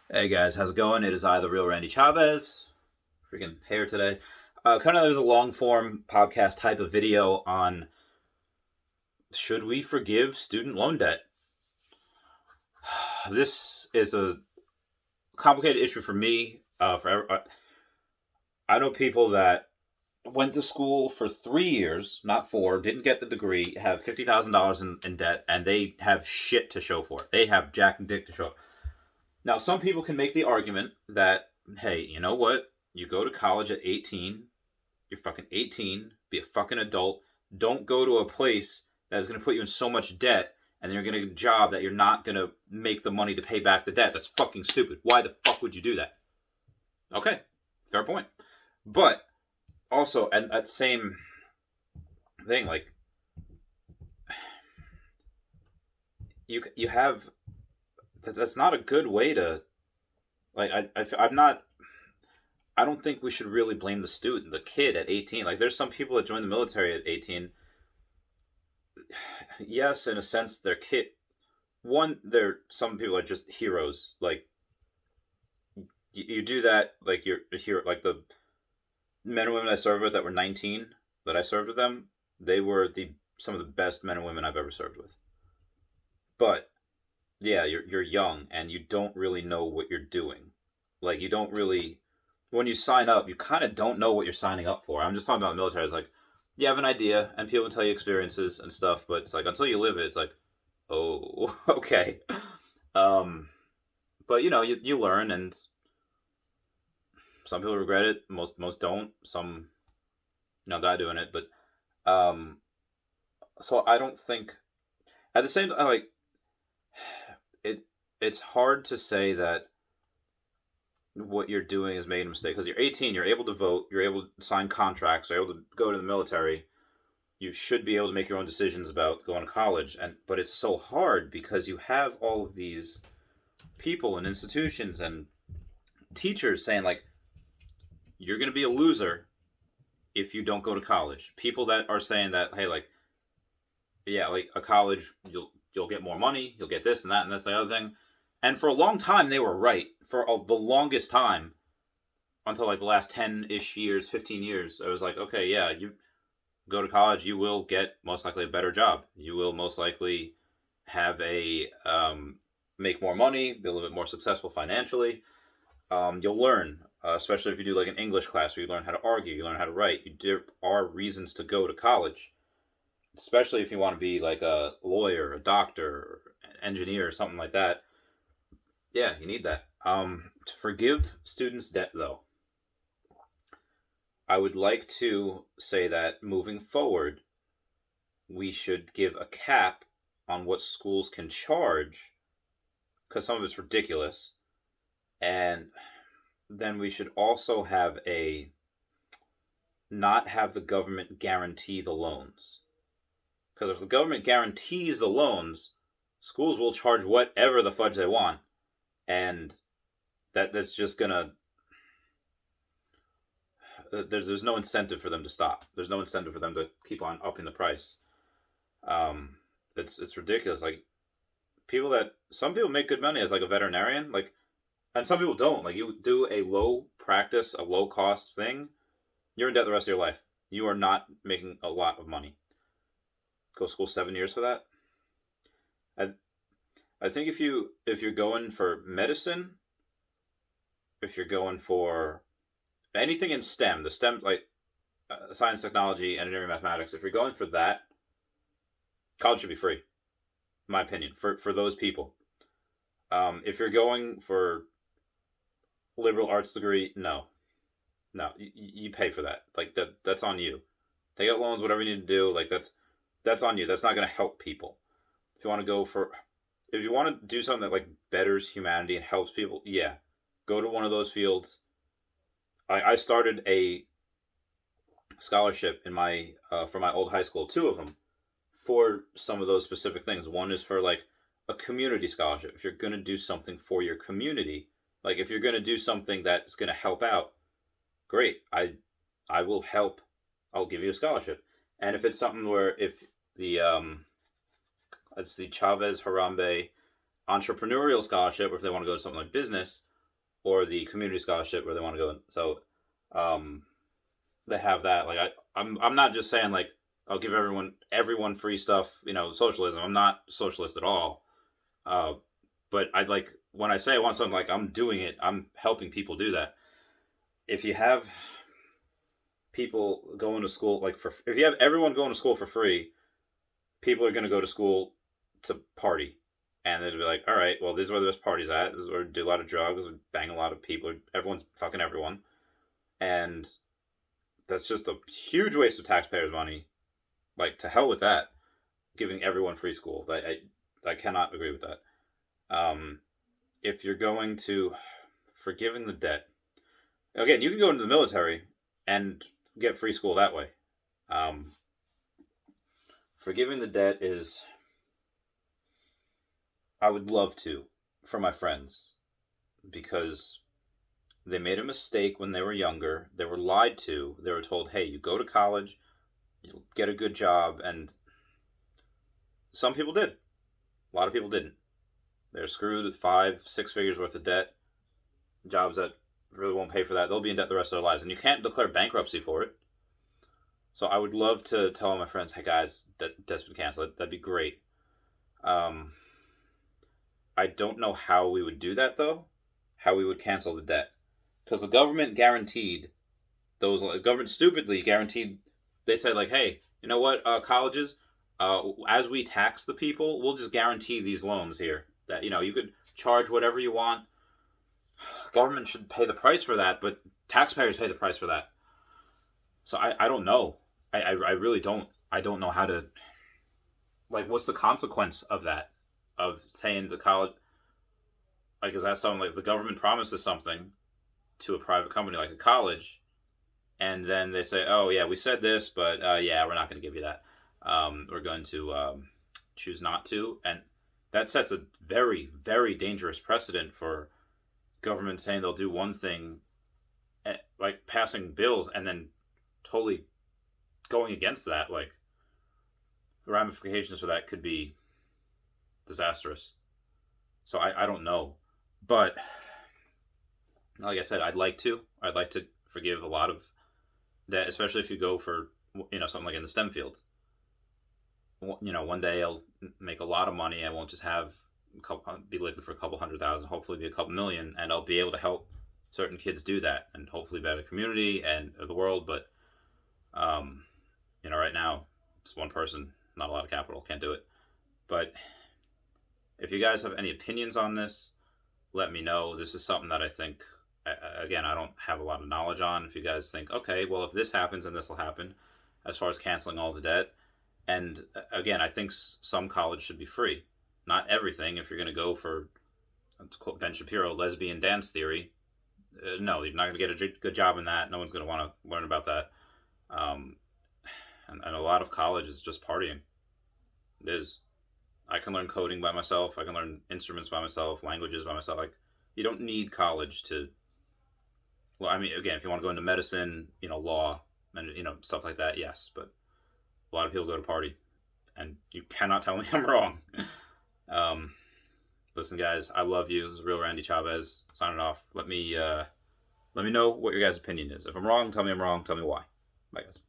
Hey guys, how's it going? It is I, the real Randy Chavez. Freaking hair today. Kind of a long form podcast type of video on should we forgive student loan debt? This is a complicated issue for me. I know people that went to school for 3 years, not four, didn't get the degree, have $50,000 in debt, and they have shit to show for it. They have jack and dick to show. Now, some people can make the argument that, hey, you know what? You go to college at 18, you're fucking 18, be a fucking adult. Don't go to a place that is going to put you in so much debt and then you're going to get a job that you're not going to make the money to pay back the debt. That's fucking stupid. Why the fuck would you do that? Okay, fair point. But also, and that same thing, like, you have, that's not a good way to, like, I'm not, I don't think we should really blame the student, the kid at 18. Like, there's some people that join the military at 18. Yes, in a sense, they're kid. One, they're some people are just heroes. Like, you do that, like you're a hero. Like the men and women I served with that were 19, that I served with them, they were the some of the best men and women I've ever served with. But yeah, you're young and you don't really know what you're doing. Like you don't really when you sign up, you kind of don't know what you're signing up for. I'm just talking about the military. It's like you have an idea and people tell you experiences and stuff, but it's like until you live it, it's like, oh, okay. Um, but you learn, and some people regret it. Most don't. Some die doing it, but um, so I don't think at the same time like it. It's hard to say that what you're doing is made a mistake because you're 18. You're able to vote. You're able to sign contracts. You're able to go to the military. You should be able to make your own decisions about going to college, and but it's so hard because you have all of these people and institutions and teachers saying like you're going to be a loser if you don't go to college. People that are saying that, hey, like, yeah, like a college, you'll get more money, you'll get this and that and that's the other thing. And for a long time, they were right. For the longest time, until like the last 10-ish years, 15 years, I was like, okay, yeah, you go to college, you will get most likely a better job. You will most likely have make more money, be a little bit more successful financially. You'll learn, especially if you do like an English class where you learn how to argue, you learn how to write. There are reasons to go to college, especially if you want to be like a lawyer, a doctor, or an engineer, or something like that. Yeah, you need that. To forgive students' debt, though, I would like to say that moving forward, we should give a cap on what schools can charge because some of it's ridiculous, and then we should also have a not have the government guarantee the loans. Because if the government guarantees the loans, schools will charge whatever the fudge they want, and that's just gonna there's no incentive for them to stop. There's no incentive for them to keep on upping the price. Um, it's ridiculous. Like some people make good money as like a veterinarian, like, and some people don't. Like you do a low cost thing, you're in debt the rest of your life. You are not making a lot of money. Go to school 7 years for that. I I think if you're going for medicine, if you're going for anything in STEM, the STEM like science, technology, engineering, mathematics, if you're going for that, college should be free. In my opinion, for those people. If you're going for liberal arts degree, no, you pay for that. Like that's on you. Take out loans, whatever you need to do. Like that's on you. That's not going to help people. If you want to go for, if you want to do something that like betters humanity and helps people, yeah, go to one of those fields. I started a scholarship in my for my old high school, two of them, for some of those specific things. One is for like a community scholarship. If you're going to do something for your community, like if you're going to do something that's going to help out, great. I will help. I'll give you a scholarship. And if it's something where if the it's the Chavez Harambe entrepreneurial scholarship, or if they want to go to something like business, or the community scholarship where they want to go. So um, they have that. Like I'm not just saying like I'll give everyone free stuff. Socialism. I'm not socialist at all. Uh, but I'd like when I say I want something, like I'm doing it. I'm helping people do that. If you have people going to school if you have everyone going to school for free, people are going to go to school to party, and they'll be like, all right, well, this is where the best parties at. This is where we do a lot of drugs, we bang a lot of people. Everyone's fucking everyone, and that's just a huge waste of taxpayers' money. Like, to hell with that, giving everyone free school. I cannot agree with that. If you're going to forgiving the debt, again, you can go into the military and get free school that way. Forgiving the debt is, I would love to, for my friends, because they made a mistake when they were younger. They were lied to. They were told, hey, you go to college, you'll get a good job, and some people did. A lot of people didn't. They're screwed at 5-6 figures worth of debt, jobs that really won't pay for that. They'll be in debt the rest of their lives, and you can't declare bankruptcy for it. So I would love to tell all my friends, hey guys, debt's been canceled. That'd be great. I don't know how we would do that, though, how we would cancel the debt. Because the government guaranteed the government stupidly guaranteed, they said, like, hey, you know what, colleges, as we tax the people, we'll just guarantee these loans here. That, you could charge whatever you want. Government should pay the price for that, but taxpayers pay the price for that. So I don't know. I really don't. I don't know how to, like, what's the consequence of that? Of saying to college, like, is that something like the government promises something to a private company like a college, and then they say, oh yeah, we said this, but yeah, we're not going to give you that. We're going to choose not to, and that sets a very, very dangerous precedent for government saying they'll do one thing, like passing bills, and then totally going against that. Like, the ramifications for that could be disastrous. So I don't know, but like I said, I'd like to forgive a lot of that, especially if you go for something like in the STEM fields. One day I'll make a lot of money. I won't just be looking for a couple 100,000, hopefully be a couple million, and I'll be able to help certain kids do that, and hopefully better the community and the world. But right now, just one person, not a lot of capital, can't do it. But if you guys have any opinions on this, let me know. This is something that I think, again, I don't have a lot of knowledge on. If you guys think, okay, well, if this happens, then this will happen, as far as canceling all the debt. And again, I think some college should be free. Not everything. If you're going to go for, to quote Ben Shapiro, lesbian dance theory, no, you're not going to get a good job in that. No one's going to want to learn about that. And a lot of college is just partying. It is. I can learn coding by myself. I can learn instruments by myself, languages by myself. Like, you don't need college to. Well, I mean, again, if you want to go into medicine, law, and stuff like that, yes. But a lot of people go to party, and you cannot tell me I'm wrong. Listen, guys, I love you. This is Real Randy Chavez signing off. Let me know what your guys' opinion is. If I'm wrong, tell me I'm wrong. Tell me why. Bye, guys.